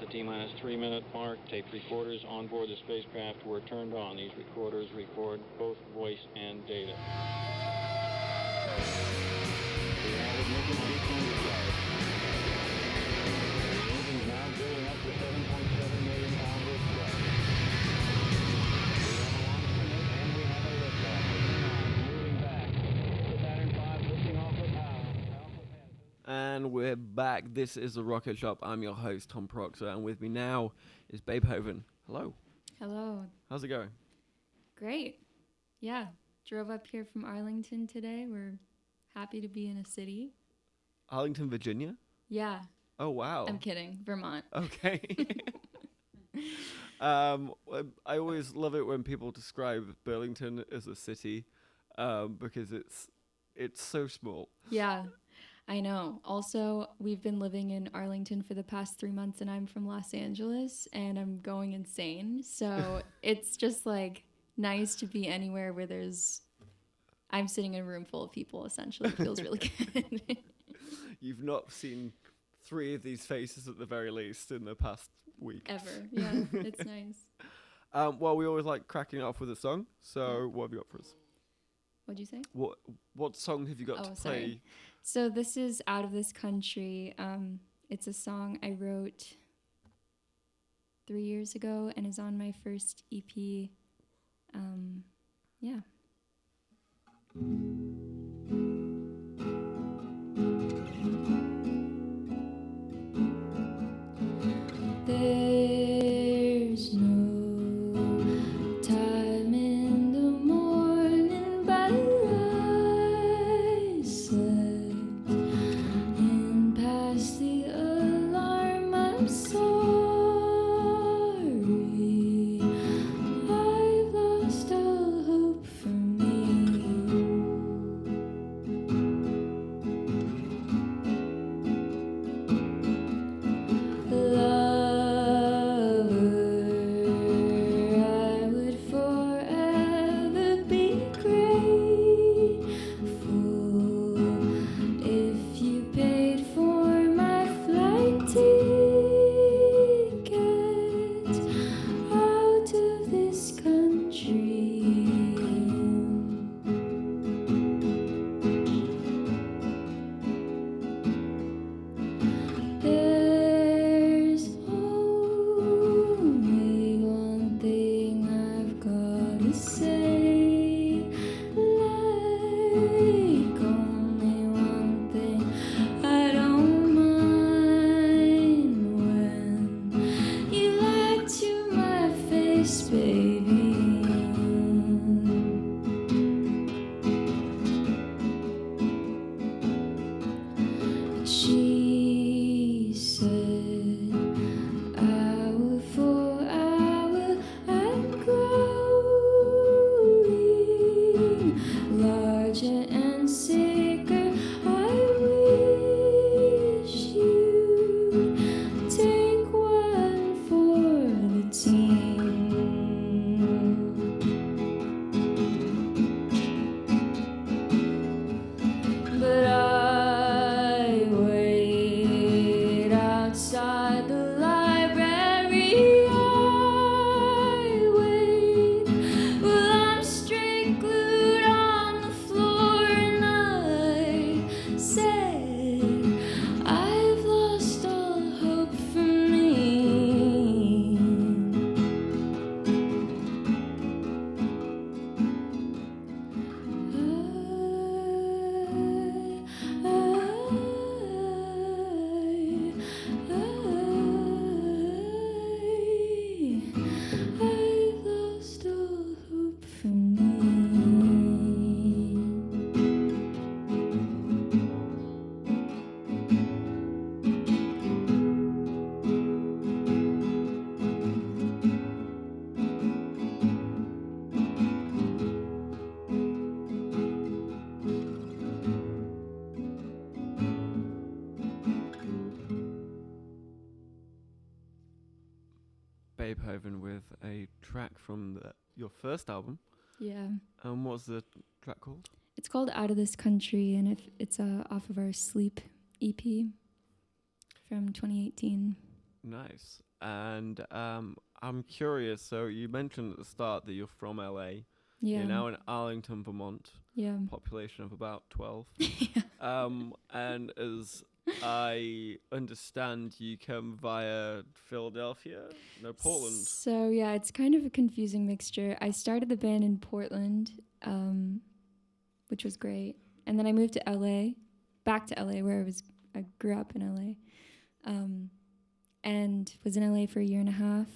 the T-minus 3-minute mark. Tape recorders on board the spacecraft were turned on. These recorders record both voice and data. We have ignition sequence start. The engine's now building up to 7.7 million pounds of thrust. We have a launch commit and we have a liftoff. Moving back. The Saturn V lifting off with power. And we're back. This is the Rocket Shop. I'm your host, Tom Proctor, and with me now is Babehoven. Hello. Hello. How's it going? Great. Yeah. Drove up here from Arlington today. We're happy to be in a city. Arlington, Virginia? Yeah. Oh, wow. I'm kidding. Vermont. Okay. I always love it when people describe Burlington as a city because it's so small. Yeah. I know. Also, we've been living in Arlington for the past 3 months, and I'm from Los Angeles, and I'm going insane. So it's just like nice to be anywhere where I'm sitting in a room full of people, essentially. It feels really good. You've not seen 3 of these faces at the very least in the past week. Ever. Yeah, it's nice. Well, we always like cracking off with a song. So what have you got for us? What'd you say? What song have you got to play? Sorry. So this is Out of This Country. It's a song I wrote 3 years ago and is on my first EP. Yeah. There's no time in the morning, but I slept in past the alarm. I'm sorry, I've lost all hope for me. There's only one thing I've got to say, like only one thing. I don't mind when you lie to my face, baby. She said, hour for hour, I'm growing larger and sicker. I wish you'd take one for the team. But I wait outside the library. I wait. Well, I'm straight glued on the floor, and I said, I've lost all hope for me. I've lost all hope for me. Babehoven with a track from your first album. Yeah. What's the track called? It's called Out of This Country, and it's off of our Sleep EP from 2018. Nice. And I'm curious. So you mentioned at the start that you're from LA. Yeah. You're now in Arlington, Vermont. Yeah. Population of about 12. Yeah. And as I understand, you come via Philadelphia? No, Portland. So yeah, it's kind of a confusing mixture. I started the band in Portland, which was great, and then I moved to LA, back to LA where I grew up in LA, and was in LA for a year and a half.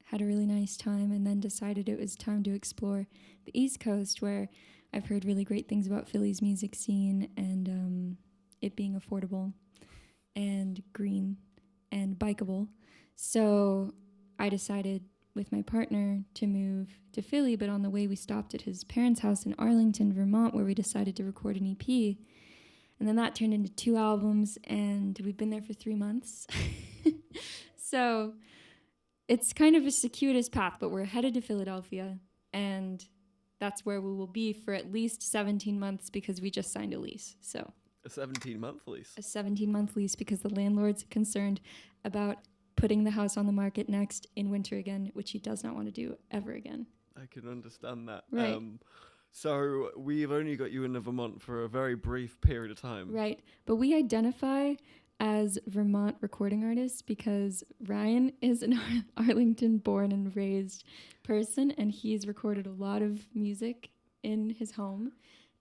Had a really nice time, and then decided it was time to explore the East Coast, where I've heard really great things about Philly's music scene and it being affordable and green and bikeable. So I decided with my partner to move to Philly, but on the way we stopped at his parents' house in Arlington, Vermont, where we decided to record an EP. And then that turned into 2 albums, and we've been there for 3 months. So it's kind of a circuitous path, but we're headed to Philadelphia, and that's where we will be for at least 17 months because we just signed a lease. So A 17-month lease. a 17-month lease because the landlord's concerned about putting the house on the market next in winter again, which he does not want to do ever again. I can understand that. Right. So we've only got you in Vermont for a very brief period of time. Right. But we identify as Vermont recording artists because Ryan is an Arlington born and raised person, and he's recorded a lot of music in his home.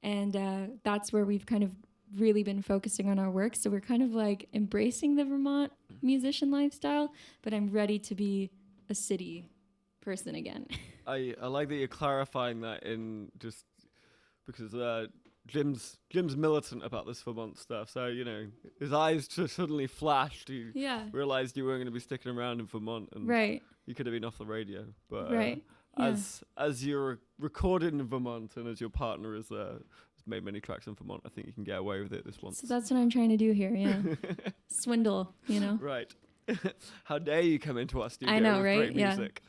And that's where we've kind of really been focusing on our work. So we're kind of like embracing the Vermont musician lifestyle, but I'm ready to be a city person again. I like that you're clarifying that in just because Jim's militant about this Vermont stuff. So, you know, his eyes just suddenly flashed. He Yeah. realized you weren't going to be sticking around in Vermont, and Right. you could have been off the radio. But Right. Yeah. as you're recording in Vermont and as your partner has made many tracks in Vermont, I think you can get away with it this once. So that's what I'm trying to do here, yeah. Swindle, you know? Right. How dare you come into our studio know, with right? great Yeah. music.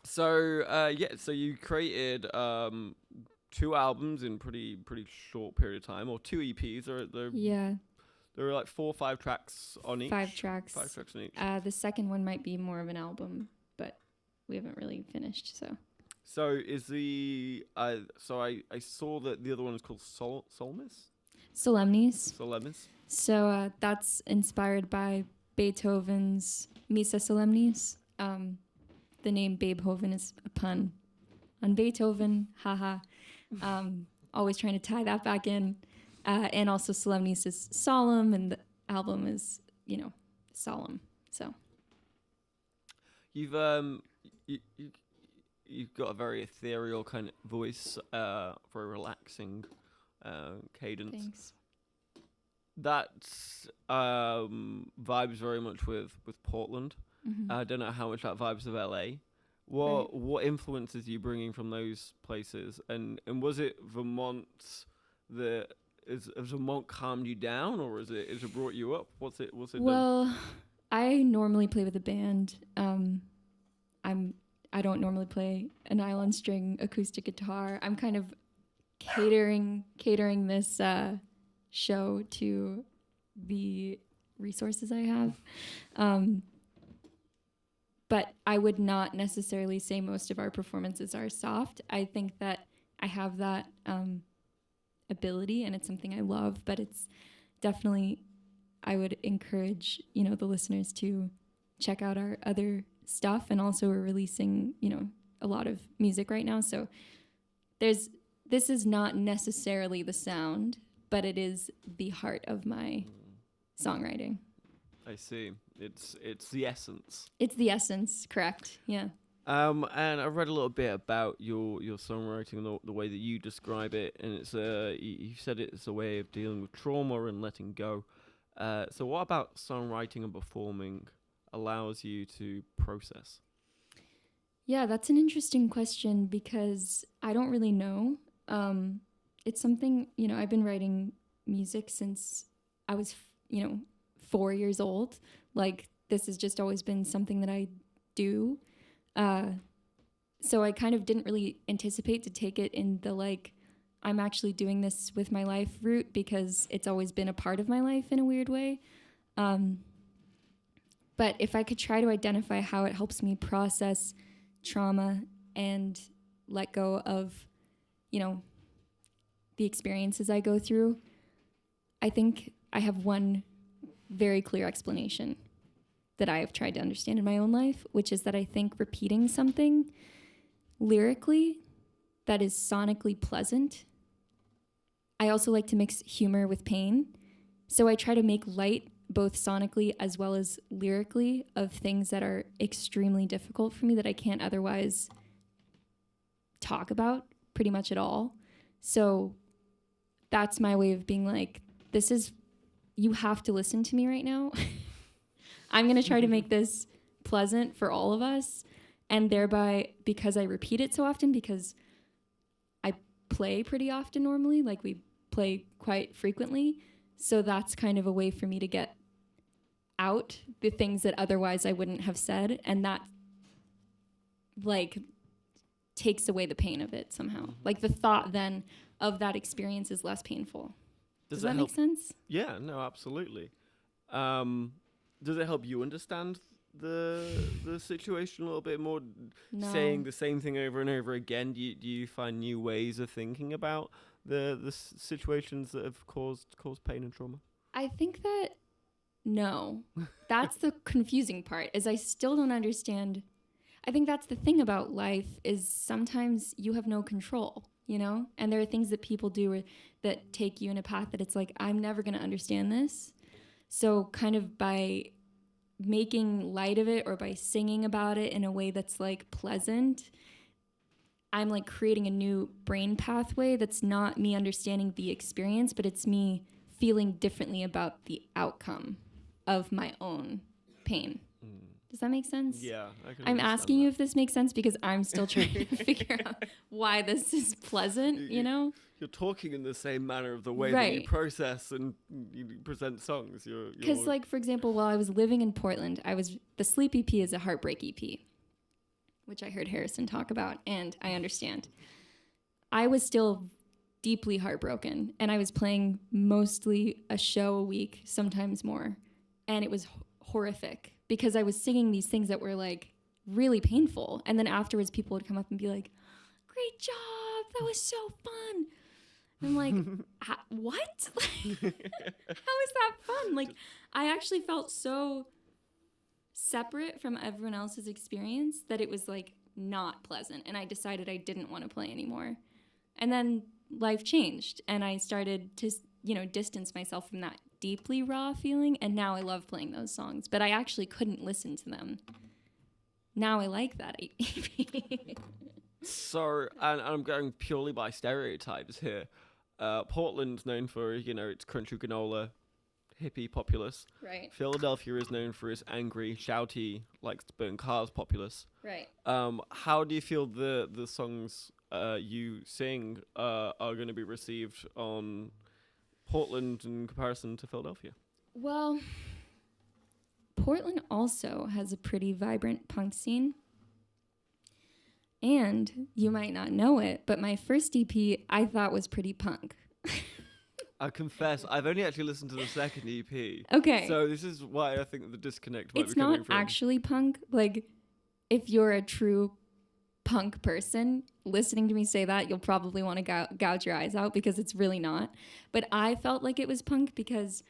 So you created 2 albums in pretty short period of time, or 2 EPs, or Yeah, there are like 4 or 5 tracks on each. 5 tracks. 5 tracks on each. The second one might be more of an album, but we haven't really finished, so. So is the I saw that the other one is called Solmis. Solemnis. So that's inspired by Beethoven's Missa Solemnis. The name Babehoven is a pun on Beethoven, haha. Always trying to tie that back in. And also Solemnis is solemn, and the album is, you know, solemn. So You've you've got a very ethereal kind of voice, very relaxing cadence. thanks. That vibes very much with Portland. Mhm. I don't know how much that vibes with LA. What influences are you bringing from those places? And was it Vermont that has Vermont calmed you down, or is it brought you up? What's it done? Well, I normally play with a band. I don't normally play a nylon string acoustic guitar. I'm kind of catering this show to the resources I have. But I would not necessarily say most of our performances are soft. I think that I have that ability, and it's something I love, but it's definitely, I would encourage, you know, the listeners to check out our other stuff. And also we're releasing, you know, a lot of music right now. So this is not necessarily the sound, but it is the heart of my songwriting. I see. It's the essence. It's the essence, correct? Yeah. And I read a little bit about your songwriting and the way that you describe it, and it's you said it's a way of dealing with trauma and letting go. So what about songwriting and performing allows you to process? Yeah, that's an interesting question because I don't really know. It's something, you know, I've been writing music since I was, 4 years old. Like, this has just always been something that I do. So I kind of didn't really anticipate to take it in the, like, I'm actually doing this with my life route because it's always been a part of my life in a weird way. But if I could try to identify how it helps me process trauma and let go of, the experiences I go through, I think I have one very clear explanation that I have tried to understand in my own life, which is that I think repeating something lyrically that is sonically pleasant. I also like to mix humor with pain. So I try to make light both sonically as well as lyrically of things that are extremely difficult for me that I can't otherwise talk about pretty much at all. So that's my way of being like, you have to listen to me right now. I'm going to try to make this pleasant for all of us. And thereby, because I repeat it so often, because I play pretty often normally, like we play quite frequently. So that's kind of a way for me to get out the things that otherwise I wouldn't have said. And that like takes away the pain of it somehow. Like the thought then of that experience is less painful. Does that make sense? Yeah, no, absolutely. Does it help you understand the situation a little bit more? No. Saying the same thing over and over again, do you find new ways of thinking about the situations that have caused pain and trauma? I think that no. That's the confusing part, is I still don't understand. I think that's the thing about life, is sometimes you have no control, and there are things that people do that take you in a path that it's like, I'm never going to understand this. So kind of by making light of it or by singing about it in a way that's like pleasant, I'm like creating a new brain pathway that's not me understanding the experience, but it's me feeling differently about the outcome of my own pain. Does that make sense? Yeah, I'm asking you if this makes sense because I'm still trying to figure out why this is pleasant, You're talking in the same manner of the way that you process and you present songs. Because, like, for example, while I was living in Portland, the Sleep EP is a heartbreak EP, which I heard Harrison talk about, and I understand. I was still deeply heartbroken, and I was playing mostly a show a week, sometimes more, and it was horrific because I was singing these things that were like really painful, and then afterwards people would come up and be like, "Great job, that was so fun." And I'm like, what? How is that fun? Like, I actually felt so separate from everyone else's experience that it was like not pleasant, and I decided I didn't want to play anymore. And then life changed, and I started to distance myself from that deeply raw feeling, and now I love playing those songs, but I actually couldn't listen to them. Now I like that EP. So, and I'm going purely by stereotypes here. Portland's known for, its country granola, hippie populace. Right. Philadelphia is known for its angry, shouty, likes to burn cars populace. Right. How do you feel the songs you sing are going to be received on Portland in comparison to Philadelphia? Well, Portland also has a pretty vibrant punk scene. And you might not know it, but my first EP I thought was pretty punk. I confess, I've only actually listened to the second EP. Okay. So this is why I think the disconnect might it's be coming not from. actually punk. Like, if you're a true punk person, listening to me say that, you'll probably want to gouge your eyes out because it's really not. But I felt like it was punk because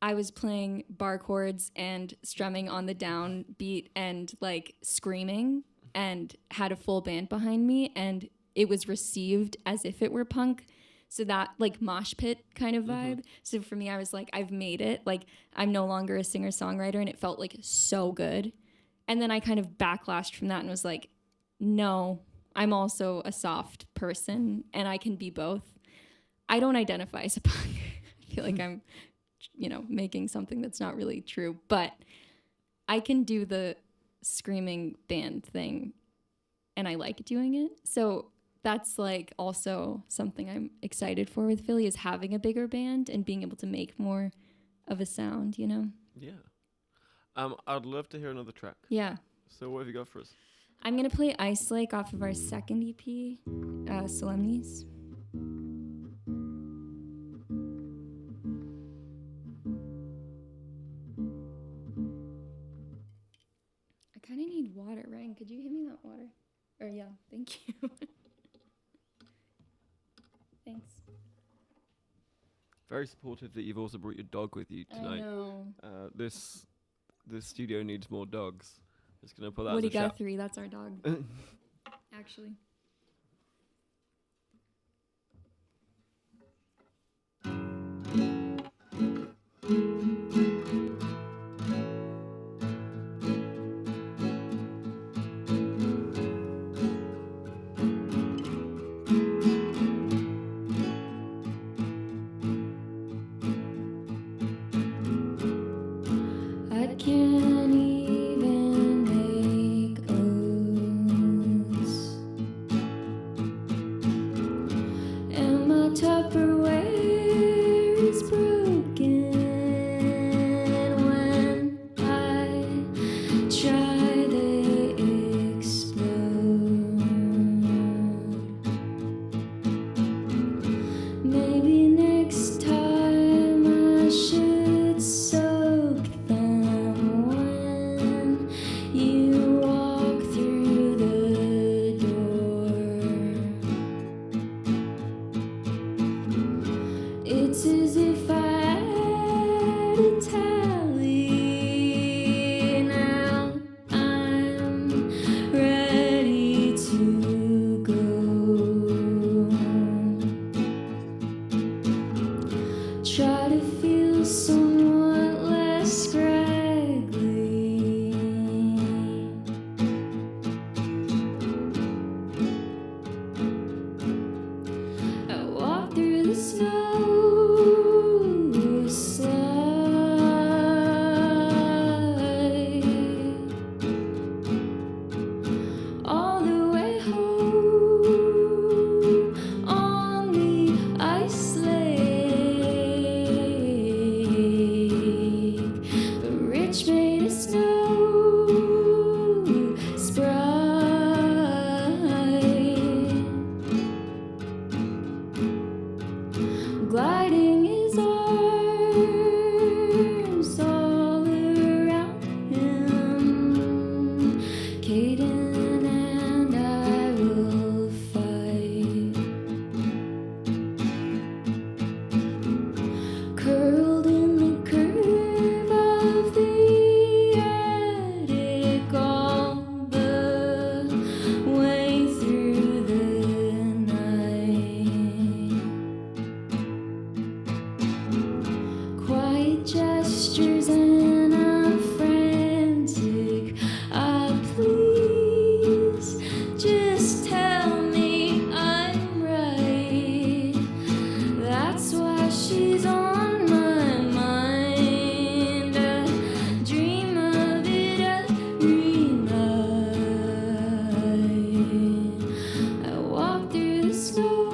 I was playing bar chords and strumming on the downbeat and like screaming and had a full band behind me, and it was received as if it were punk. So that like mosh pit kind of vibe. So for me, I was like, I've made it. Like, I'm no longer a singer-songwriter, and it felt like so good. And then I kind of backlashed from that and was like, no, I'm also a soft person and I can be both. I don't identify as a punk. I feel like I'm, making something that's not really true, but I can do the screaming band thing and I like doing it. So that's like also something I'm excited for with Philly, is having a bigger band and being able to make more of a sound, Yeah. I'd love to hear another track. Yeah. So what have you got for us? I'm going to play Ice Lake off of our second EP, Solemnes. could you hand me that water? Or yeah, thank you. Thanks. Very supportive that you've also brought your dog with you I tonight. know. This studio needs more dogs. Just gonna put that Woody as a shout. Guthrie, that's our dog. Actually. I can't even make oats, and my Tupperware is broken. When I try, they explode. Maybe next time I should soak them when you walk through the door. It's as if I had a tally. Now I'm ready to go. Try to feel somewhat less scraggly. I walk through the snow slide all the way home on the ice lake. The rich made of snow sprite. Gliding his arms all around him. Caden and I will fight. Curled in the curve of the attic all the way through the night. Quiet gestures and I'm frantic. Please just tell me I'm right. That's why she's on my mind. I dream of it every night. I walk through the snow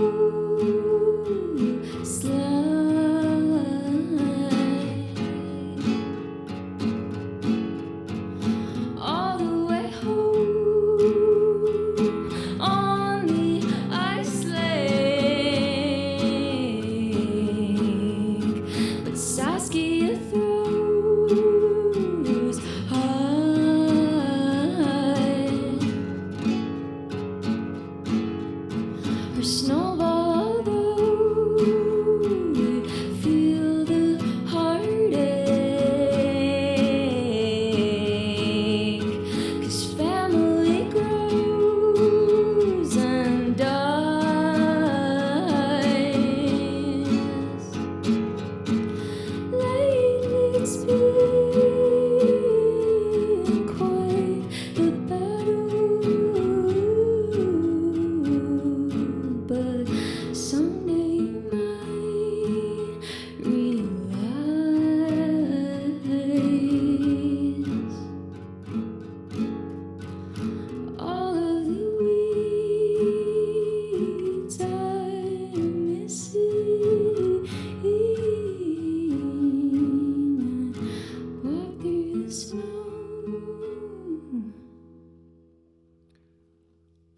slide all the way home on the ice lake. But Saskia throws high. Her snowball, though, feel the heartache. 'Cause family grows and dies. Lately it's been quite the battle, but someday you might realize all of the weeds I'm missing. Walk through the snow.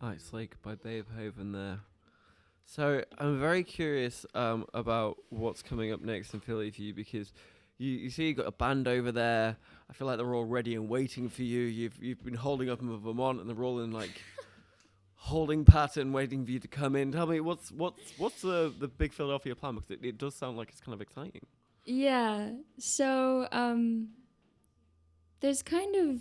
Ice Lake by Babehoven there. So I'm very curious about what's coming up next in Philly for you, because you see you got a band over there. I feel like they're all ready and waiting for you. You've been holding up in Vermont, and they're all in like holding pattern, waiting for you to come in. Tell me what's the big Philadelphia plan, because it does sound like it's kind of exciting. Yeah. So there's kind of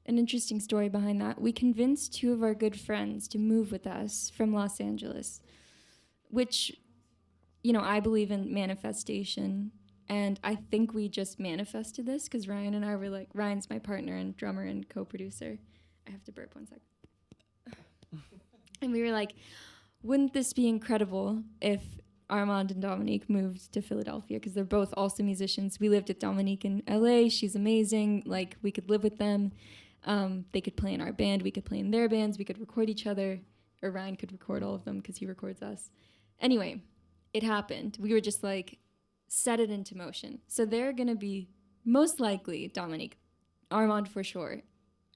an interesting story behind that. We convinced 2 of our good friends to move with us from Los Angeles, which, I believe in manifestation. And I think we just manifested this because Ryan and I were like, Ryan's my partner and drummer and co-producer. I have to burp 1 sec. And we were like, wouldn't this be incredible if Armand and Dominique moved to Philadelphia, because they're both also musicians. We lived with Dominique in LA. She's amazing. Like, we could live with them. They could play in our band. We could play in their bands. We could record each other. Or Ryan could record all of them because he records us. Anyway, it happened. We were just like, set it into motion. So they're going to be most likely Dominique. Armand for sure.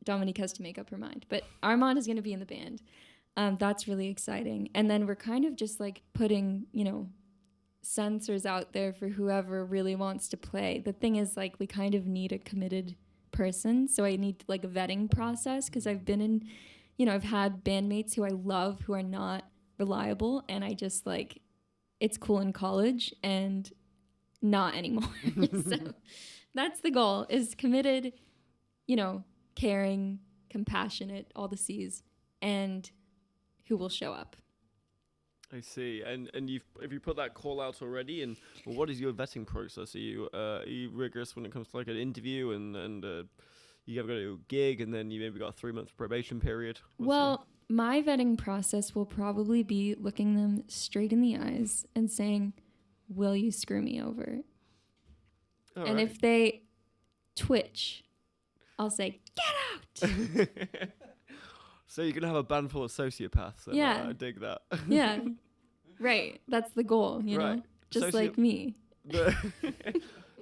Dominique has to make up her mind. But Armand is going to be in the band. That's really exciting. And then we're kind of just like putting, sensors out there for whoever really wants to play. The thing is, like, we kind of need a committed person. So I need like a vetting process, because I've been in, I've had bandmates who I love who are not reliable. And I just like, it's cool in college and not anymore. So that's the goal, is committed, caring, compassionate, all the C's, and who will show up. I see. And have you put that call out already? And what is your vetting process? Are you rigorous when it comes to like an interview and you have got to do a gig, and then you maybe got a 3-month probation period? My vetting process will probably be looking them straight in the eyes and saying, will you screw me over? All and right. If they twitch, I'll say, get out. So you're going to have a band full of sociopaths. Yeah. I dig that. Yeah. Right. That's the goal, know? Just like me.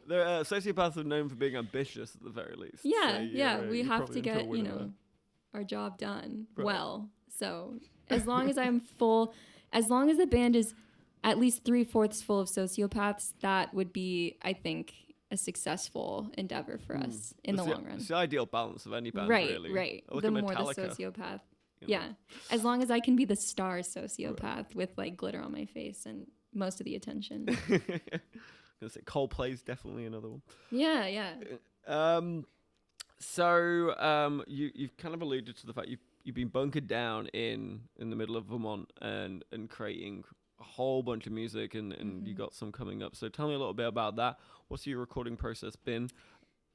Sociopaths are known for being ambitious at the very least. Yeah, so we have to get, our job done well. So as long as I'm full, as long as the band is at least 3/4 full of sociopaths, that would be, I think, a successful endeavor for us in the long run. It's the ideal balance of any band, really. Right. Look the at more the Metallica, sociopath. Yeah. As long as I can be the star sociopath with like glitter on my face and most of the attention. I'm gonna say Coldplay's definitely another one. Yeah. So you've kind of alluded to the fact you've been bunkered down in the middle of Vermont and creating a whole bunch of music, and you got some coming up. So tell me a little bit about that. What's your recording process been?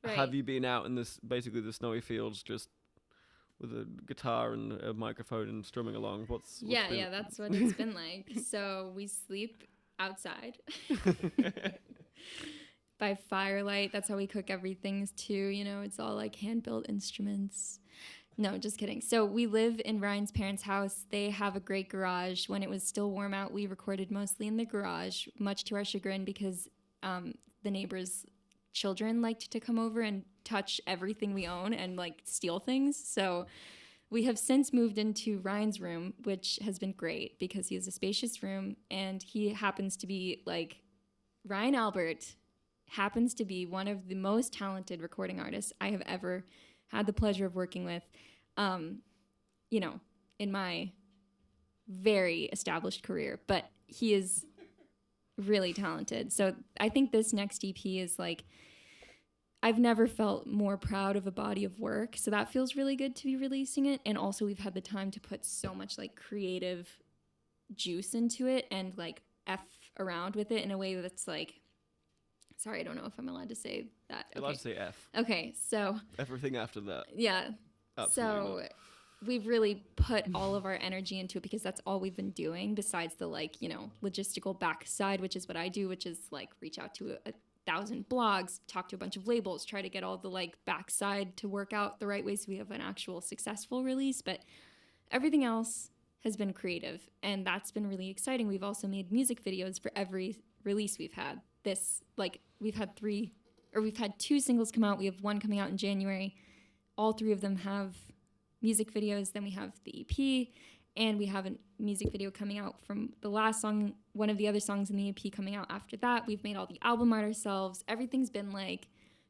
Right. Have you been out in basically the snowy fields just with a guitar and a microphone and strumming along? What's yeah, that's what it's been like. So we sleep outside by firelight. That's how we cook everything too. It's all like hand-built instruments. No, just kidding. So we live in Ryan's parents' house. They have a great garage. When it was still warm out, we recorded mostly in the garage, much to our chagrin, because the neighbors' children liked to come over and touch everything we own and like steal things. So we have since moved into Ryan's room, which has been great because he has a spacious room, and he happens to be like, Ryan Albert happens to be one of the most talented recording artists I have ever had the pleasure of working with, in my very established career. But he is really talented. So I think this next EP is like, I've never felt more proud of a body of work. So that feels really good to be releasing it. And also we've had the time to put so much like creative juice into it and like F around with it in a way that's like, sorry, I don't know if I'm allowed to say that. You're allowed to say F. Okay, so Everything after that. Yeah. Absolutely So we've really put all of our energy into it because that's all we've been doing besides the logistical backside, which is what I do, which is like reach out to 1,000 blogs, talk to a bunch of labels, try to get all the like backside to work out the right way so we have an actual successful release. But everything else has been creative, and that's been really exciting. We've also made music videos for every release we've had. We've had 2 singles come out. We have 1 coming out in January. All 3 of them have music videos. Then we have the EP, And we have a music video coming out from the last song, one of the other songs in the EP coming out after that. We've made all the album art ourselves. Everything's been like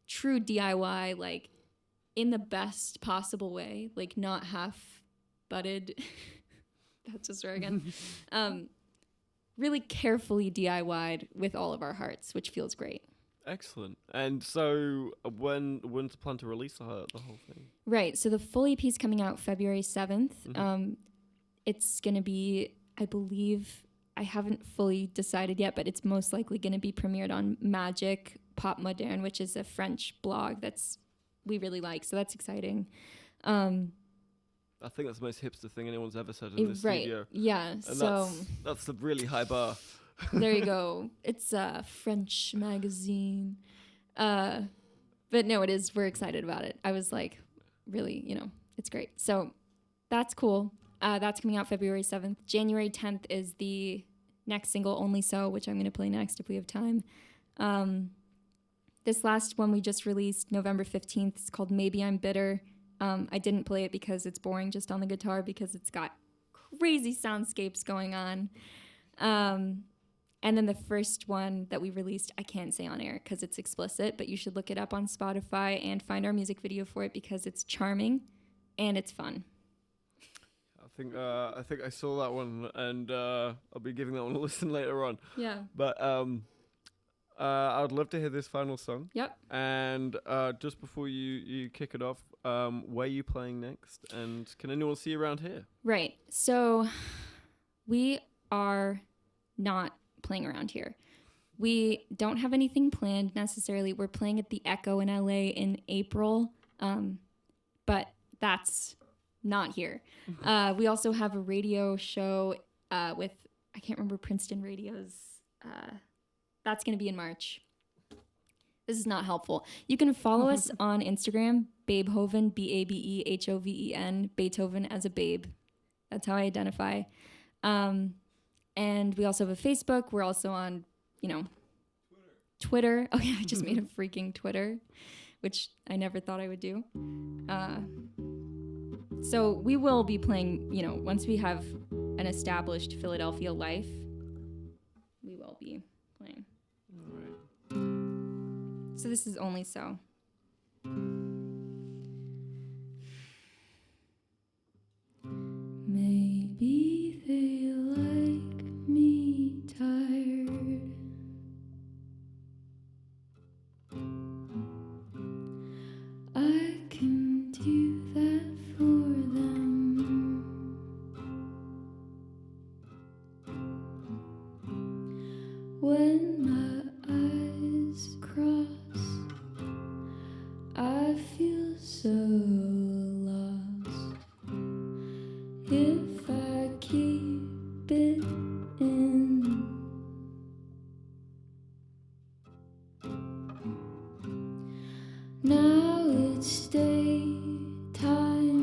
true DIY, like in the best possible way, like not half butted. That's a swear again. Really carefully DIY'd with all of our hearts, which feels great. Excellent. And so when's the plan to release the whole thing? Right. So the full EP is coming out February 7th. It's going to be, I believe, I haven't fully decided yet, but it's most likely going to be premiered on Magic Pop Moderne, which is a French blog we really like. So that's exciting. I think that's the most hipster thing anyone's ever said in this studio. Yeah. And so that's the really high bar. There you go. It's a French magazine. But no, it is. We're excited about it. I was like, really, it's great. So that's cool. That's coming out February 7th. January 10th is the next single, Only So, which I'm going to play next if we have time. This last one we just released, November 15th, it's called Maybe I'm Bitter. I didn't play it because it's boring just on the guitar because it's got crazy soundscapes going on. And then the first one that we released, I can't say on air because it's explicit, but you should look it up on Spotify and find our music video for it because it's charming and it's fun. I think I saw that one, and I'll be giving that one a listen later on. Yeah. But I'd love to hear this final song. Yep. And just before you kick it off, where are you playing next? And can anyone see you around here? Right. So we are not playing around here. We don't have anything planned necessarily. We're playing at the Echo in LA in April, but that's not here. We also have a radio show with, I can't remember Princeton Radio's, that's going to be in March. This is not helpful. You can follow us on Instagram, Babehoven, Babehoven, Beethoven as a babe. That's how I identify. And we also have a Facebook. We're also on, Twitter. Oh, yeah, I just made a freaking Twitter, which I never thought I would do. So we will be playing, once we have an established Philadelphia life, we will be playing. All right. So this is Only So. Maybe they like me tired. I can do that for them. When my eyes cross, I feel so lost. If I keep it in, now it's daytime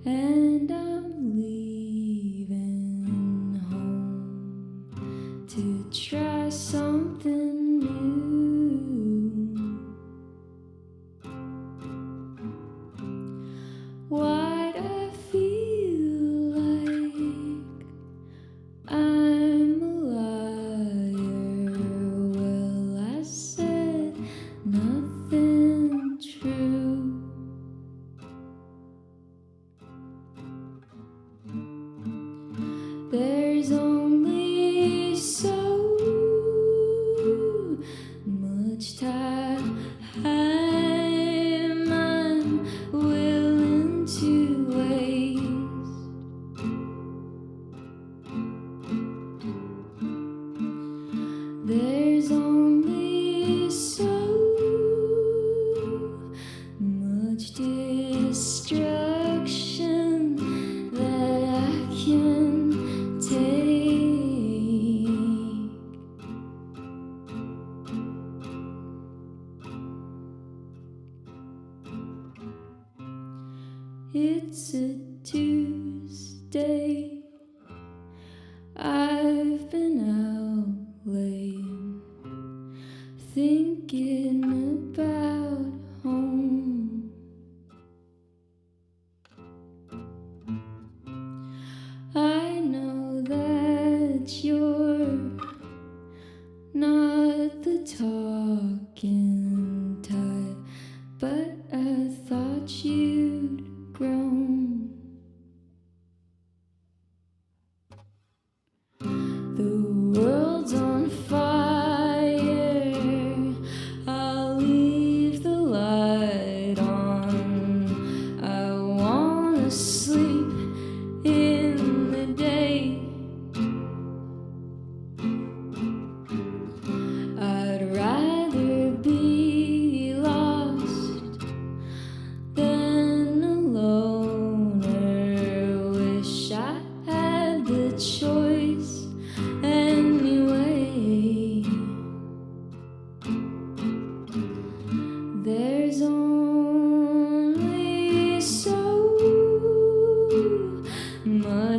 and I'm leaving home to try something new. Why'd I feel like I'm a liar? Well, I said nothing true. There's only so much time I'm willing to waste. There's only so much destruction that I can take. It's a Tuesday. I've been out late, thinking about home.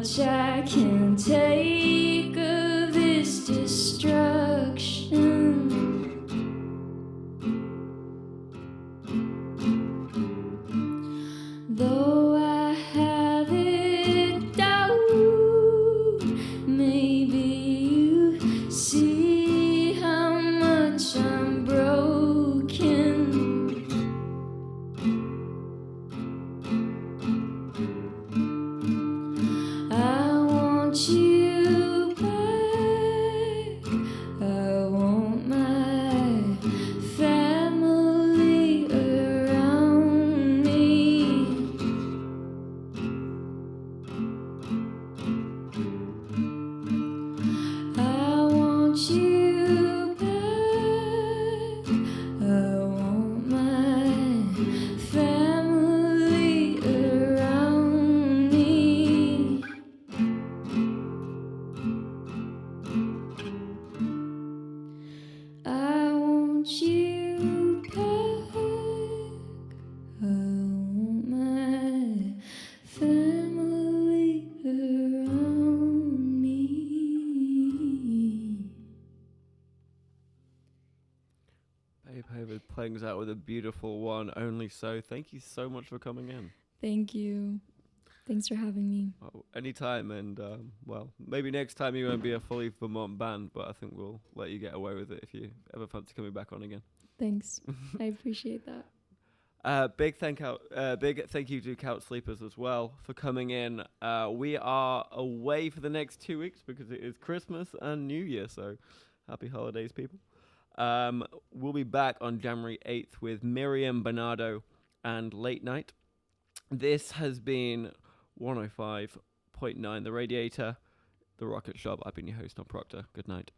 much I can take of this destruction. Though I have it down, maybe you see how much I'm broken. I want you back. I want my family around me. I want you back. I want my family around me. I want you back. I want my family around me. Babehoven playing us out with a beautiful one, Only So. Thank you so much for coming in. Thank you. Thanks for having me. Well, anytime, and well, maybe next time you won't be a fully Vermont band, but I think we'll let you get away with it if you ever fancy coming back on again. Thanks. I appreciate that. Big thank you to Couch Sleepers as well for coming in. We are away for the next 2 weeks because it is Christmas and New Year, so happy holidays, people. We'll be back on January 8th with Miriam Bernardo and Late Night. This has been 105.9 The Radiator, The Rocket Shop. I've been your host, Tom Proctor. Good night.